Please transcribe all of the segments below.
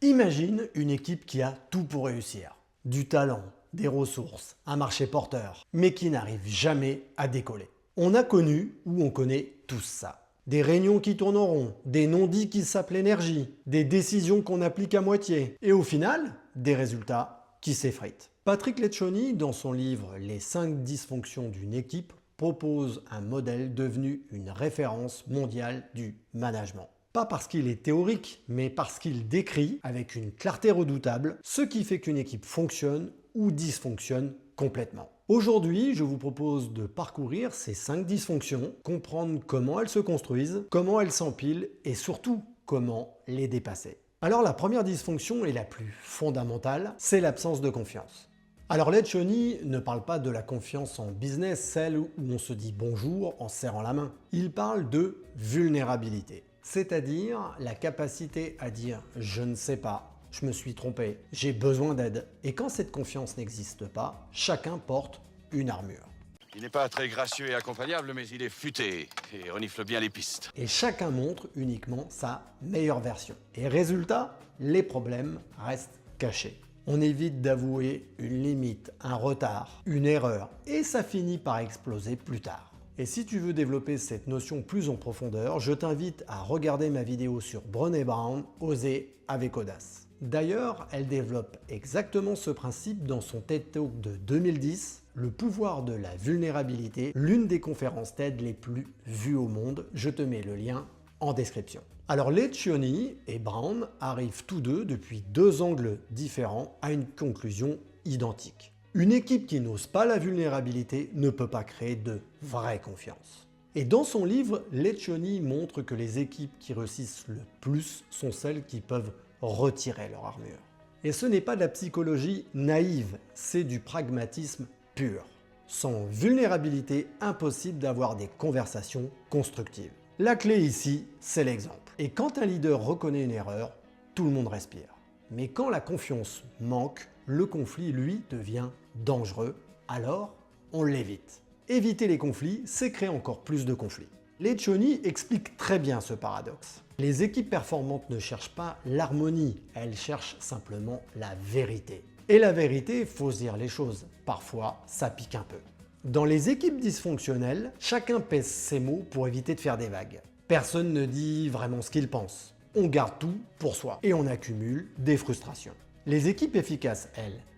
Imagine une équipe qui a tout pour réussir. Du talent, des ressources, un marché porteur, mais qui n'arrive jamais à décoller. On a connu ou on connaît tous ça. Des réunions qui tournent en rond, des non-dits qui sapent l'énergie, des décisions qu'on applique à moitié, et au final, des résultats qui s'effritent. Patrick Lencioni, dans son livre « Les 5 dysfonctions d'une équipe », propose un modèle devenu une référence mondiale du management. Pas parce qu'il est théorique, mais parce qu'il décrit, avec une clarté redoutable, ce qui fait qu'une équipe fonctionne ou dysfonctionne complètement. Aujourd'hui, je vous propose de parcourir ces 5 dysfonctions, comprendre comment elles se construisent, comment elles s'empilent et surtout comment les dépasser. Alors la première dysfonction et la plus fondamentale, c'est l'absence de confiance. Alors Lencioni ne parle pas de la confiance en business, celle où on se dit bonjour en serrant la main. Il parle de vulnérabilité, c'est-à-dire la capacité à dire « je ne sais pas ». Je me suis trompé, j'ai besoin d'aide. Et quand cette confiance n'existe pas, chacun porte une armure. Il n'est pas très gracieux et accompagnable, mais il est futé et renifle bien les pistes. Et chacun montre uniquement sa meilleure version. Et résultat, les problèmes restent cachés. On évite d'avouer une limite, un retard, une erreur, et ça finit par exploser plus tard. Et si tu veux développer cette notion plus en profondeur, je t'invite à regarder ma vidéo sur Brené Brown, Oser avec audace. D'ailleurs, elle développe exactement ce principe dans son TED Talk de 2010, Le pouvoir de la vulnérabilité, l'une des conférences TED les plus vues au monde. Je te mets le lien en description. Alors Lencioni et Brown arrivent tous deux, depuis 2 angles différents, à une conclusion identique. Une équipe qui n'ose pas la vulnérabilité ne peut pas créer de vraie confiance. Et dans son livre, Lencioni montre que les équipes qui réussissent le plus sont celles qui peuvent retirer leur armure. Et ce n'est pas de la psychologie naïve, c'est du pragmatisme pur. Sans vulnérabilité, impossible d'avoir des conversations constructives. La clé ici, c'est l'exemple. Et quand un leader reconnaît une erreur, tout le monde respire. Mais quand la confiance manque, le conflit, lui, devient dangereux, alors on l'évite. Éviter les conflits, c'est créer encore plus de conflits. Lencioni explique très bien ce paradoxe. Les équipes performantes ne cherchent pas l'harmonie, elles cherchent simplement la vérité. Et la vérité, il faut se dire les choses, parfois ça pique un peu. Dans les équipes dysfonctionnelles, chacun pèse ses mots pour éviter de faire des vagues. Personne ne dit vraiment ce qu'il pense. On garde tout pour soi et on accumule des frustrations. Les équipes efficaces,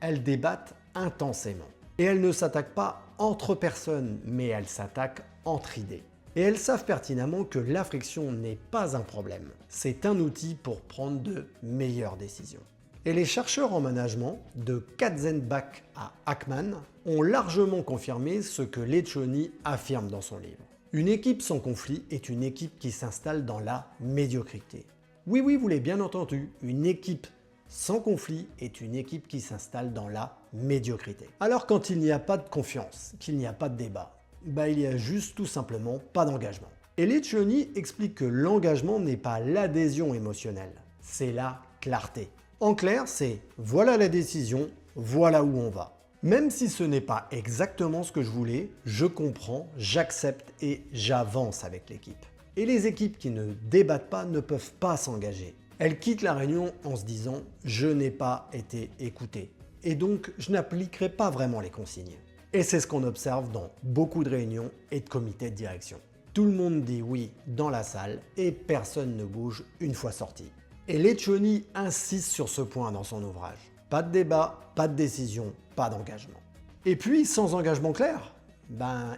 elles débattent intensément. Et elles ne s'attaquent pas entre personnes, mais elles s'attaquent entre idées. Et elles savent pertinemment que la friction n'est pas un problème, c'est un outil pour prendre de meilleures décisions. Et les chercheurs en management, de Katzenbach à Ackman, ont largement confirmé ce que Lencioni affirme dans son livre. Une équipe sans conflit est une équipe qui s'installe dans la médiocrité. Oui, vous l'avez bien entendu, une équipe sans conflit est une équipe qui s'installe dans la médiocrité. Alors quand il n'y a pas de confiance, qu'il n'y a pas de débat, il y a juste tout simplement pas d'engagement. Et Lencioni explique que l'engagement n'est pas l'adhésion émotionnelle, c'est la clarté. En clair, c'est voilà la décision, voilà où on va. Même si ce n'est pas exactement ce que je voulais, je comprends, j'accepte et j'avance avec l'équipe. Et les équipes qui ne débattent pas ne peuvent pas s'engager. Elles quittent la réunion en se disant « je n'ai pas été écouté » et donc je n'appliquerai pas vraiment les consignes. Et c'est ce qu'on observe dans beaucoup de réunions et de comités de direction. Tout le monde dit oui dans la salle et personne ne bouge une fois sorti. Et Lencioni insiste sur ce point dans son ouvrage. Pas de débat, pas de décision, pas d'engagement. Et puis, sans engagement clair,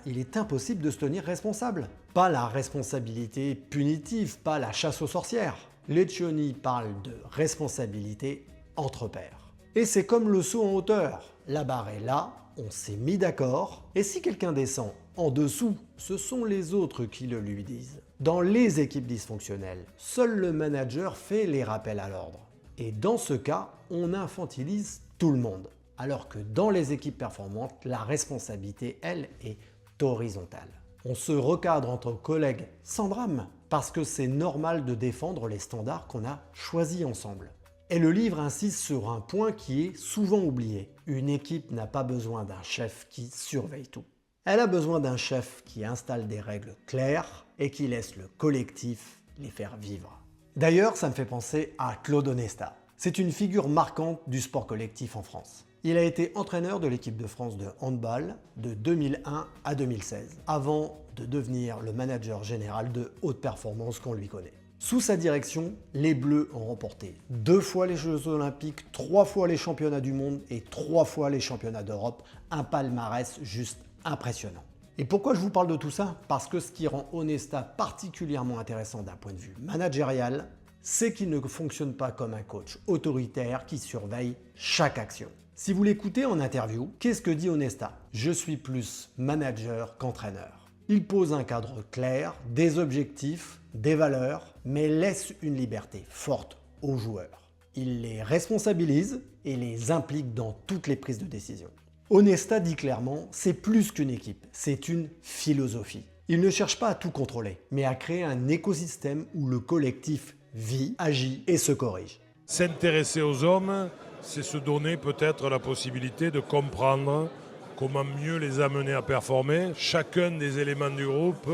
il est impossible de se tenir responsable. Pas la responsabilité punitive, pas la chasse aux sorcières. Lencioni parle de responsabilité entre pairs. Et c'est comme le saut en hauteur. La barre est là, on s'est mis d'accord, et si quelqu'un descend en dessous, ce sont les autres qui le lui disent. Dans les équipes dysfonctionnelles, seul le manager fait les rappels à l'ordre. Et dans ce cas, on infantilise tout le monde. Alors que dans les équipes performantes, la responsabilité, elle, est horizontale. On se recadre entre collègues sans drame, parce que c'est normal de défendre les standards qu'on a choisis ensemble. Et le livre insiste sur un point qui est souvent oublié. Une équipe n'a pas besoin d'un chef qui surveille tout. Elle a besoin d'un chef qui installe des règles claires et qui laisse le collectif les faire vivre. D'ailleurs, ça me fait penser à Claude Onesta. C'est une figure marquante du sport collectif en France. Il a été entraîneur de l'équipe de France de handball de 2001 à 2016, avant de devenir le manager général de haute performance qu'on lui connaît. Sous sa direction, les Bleus ont remporté 2 fois les Jeux Olympiques, 3 fois les championnats du monde et 3 fois les championnats d'Europe. Un palmarès juste impressionnant. Et pourquoi je vous parle de tout ça? Parce que ce qui rend Onesta particulièrement intéressant d'un point de vue managérial, c'est qu'il ne fonctionne pas comme un coach autoritaire qui surveille chaque action. Si vous l'écoutez en interview, qu'est-ce que dit Onesta? Je suis plus manager qu'entraîneur. Il pose un cadre clair, des objectifs, des valeurs, mais laisse une liberté forte aux joueurs. Il les responsabilise et les implique dans toutes les prises de décision. Onesta dit clairement, c'est plus qu'une équipe, c'est une philosophie. Il ne cherche pas à tout contrôler, mais à créer un écosystème où le collectif vit, agit et se corrige. S'intéresser aux hommes, c'est se donner peut-être la possibilité de comprendre comment mieux les amener à performer. Chacun des éléments du groupe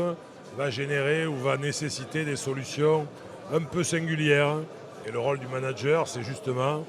va générer ou va nécessiter des solutions un peu singulières. Et le rôle du manager, c'est justement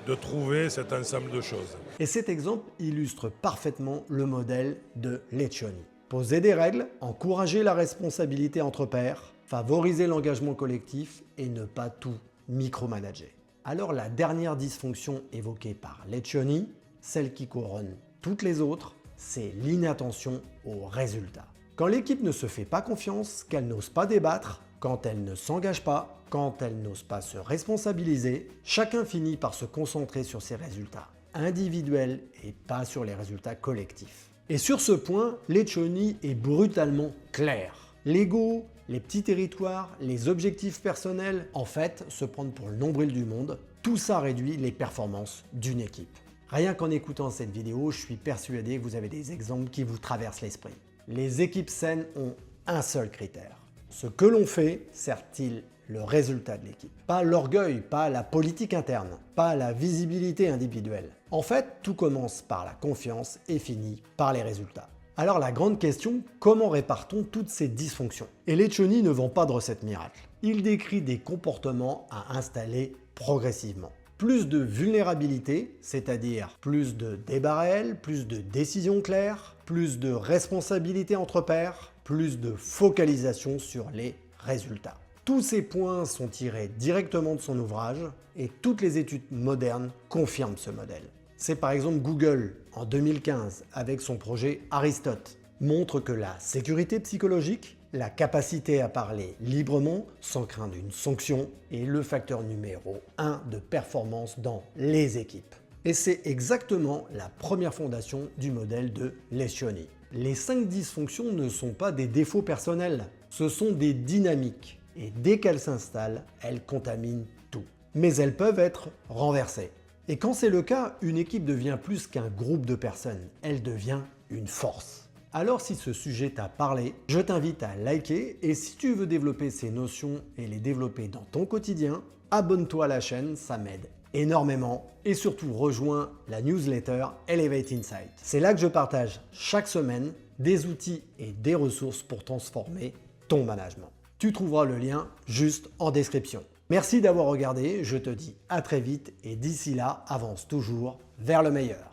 de trouver cet ensemble de choses. Et cet exemple illustre parfaitement le modèle de Leccioni. Poser des règles, encourager la responsabilité entre pairs, favoriser l'engagement collectif et ne pas tout micromanager. Alors la dernière dysfonction évoquée par Leccioni, celle qui couronne toutes les autres, c'est l'inattention aux résultats. Quand l'équipe ne se fait pas confiance, qu'elle n'ose pas débattre, quand elle ne s'engage pas, quand elle n'ose pas se responsabiliser, chacun finit par se concentrer sur ses résultats individuels et pas sur les résultats collectifs. Et sur ce point, Leccioni est brutalement clair. L'ego, les petits territoires, les objectifs personnels, en fait, se prendre pour le nombril du monde, tout ça réduit les performances d'une équipe. Rien qu'en écoutant cette vidéo, je suis persuadé que vous avez des exemples qui vous traversent l'esprit. Les équipes saines ont un seul critère. Ce que l'on fait sert-il le résultat de l'équipe? Pas l'orgueil, pas la politique interne, pas la visibilité individuelle. En fait, tout commence par la confiance et finit par les résultats. Alors la grande question, comment répare-t-on toutes ces dysfonctions? Et Leccioni ne vend pas de recette miracle. Il décrit des comportements à installer progressivement. Plus de vulnérabilité, c'est-à-dire plus de débat réel, plus de décisions claires, plus de responsabilité entre pairs, plus de focalisation sur les résultats. Tous ces points sont tirés directement de son ouvrage et toutes les études modernes confirment ce modèle. C'est par exemple Google, en 2015, avec son projet Aristote, montre que la sécurité psychologique, la capacité à parler librement sans craindre une sanction est le facteur numéro 1 de performance dans les équipes. Et c'est exactement la première fondation du modèle de Leccioni. Les 5 dysfonctions ne sont pas des défauts personnels, ce sont des dynamiques. Et dès qu'elles s'installent, elles contaminent tout. Mais elles peuvent être renversées. Et quand c'est le cas, une équipe devient plus qu'un groupe de personnes, elle devient une force. Alors si ce sujet t'a parlé, je t'invite à liker et si tu veux développer ces notions et les développer dans ton quotidien, abonne-toi à la chaîne, ça m'aide énormément et surtout rejoins la newsletter Elevate Insight. C'est là que je partage chaque semaine des outils et des ressources pour transformer ton management. Tu trouveras le lien juste en description. Merci d'avoir regardé, je te dis à très vite et d'ici là, avance toujours vers le meilleur.